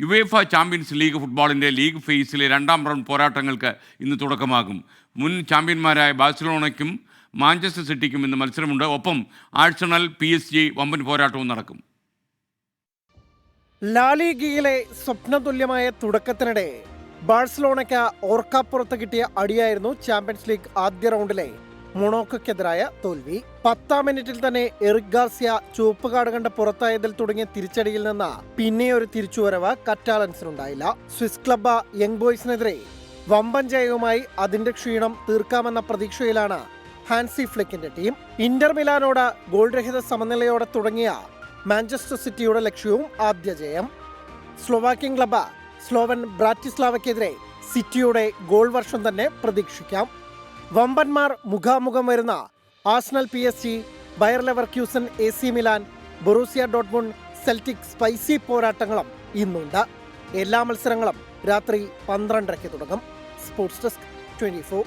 UEFA champions league ഫുട്ബോളിൻ്റെ league ഫേസിലെ രണ്ടാം round പോരാട്ടങ്ങൾക്ക് ഇന്ന് തുടക്കമാകും. മുൻ ചാമ്പ്യന്മാരായ ബാഴ്സലോണയ്ക്കും മാഞ്ചസ്റ്റർ സിറ്റിക്കും ഇന്ന് മത്സരമുണ്ട്. ഒപ്പം ആഴ്സണൽ PSG വമ്പൻ പോരാട്ടവും നടക്കും. ലാലിഗയിലെ സ്വപ്നതുല്യമായ തുടക്കത്തിനിടെ ബാഴ്സലോണയ്ക്ക് ഓർക്കാപ്പുറത്ത് കിട്ടിയ അടിയായിരുന്നു ചാമ്പ്യൻസ് ലീഗ് ആദ്യ റൗണ്ടിലെ മൊണോക്കോയ്ക്കെതിരായ തോൽവി. 10-ാം മിനിറ്റിൽ തന്നെ എറിക് ഗാർസിയ ചുവപ്പ് കാർഡ് കണ്ട് പുറത്തായതിൽ തുടങ്ങിയ തിരിച്ചടിയിൽ നിന്ന് പിന്നെ ഒരു തിരിച്ചുവരവ് കറ്റാലൻസിനുണ്ടായില്ല. സ്വിസ് ക്ലബ്ബ് യങ് ബോയ്സിനെതിരെ വമ്പൻ ജയവുമായി അതിന്റെ ക്ഷീണം തീർക്കാമെന്ന പ്രതീക്ഷയിലാണ് ഹാൻസി ഫ്ലിക്കിന്റെ ടീം. ഇന്റർ മിലാനോട് ഗോൾ രഹിത സമനിലയോടെ തുടങ്ങിയ മാഞ്ചസ്റ്റർ സിറ്റിയുടെ ലക്ഷ്യവും ആദ്യ ജയം. സ്ലോവാക്യൻ ക്ലബ്ബ് സ്ലോവൻ ബ്രാറ്റിസ്ലാവയ്ക്കെതിരെ സിറ്റിയുടെ ഗോൾ വർഷം തന്നെ പ്രതീക്ഷിക്കാം. വമ്പന്മാർ മുഖാമുഖം വരുന്ന Arsenal PSG, Bayer Leverkusen, AC Milan, Borussia Dortmund, Celtic spicy പോരാട്ടങ്ങളും ഇന്നുണ്ട്. എല്ലാ മത്സരങ്ങളും രാത്രി 12:30 തുടങ്ങും. Sports desk 24.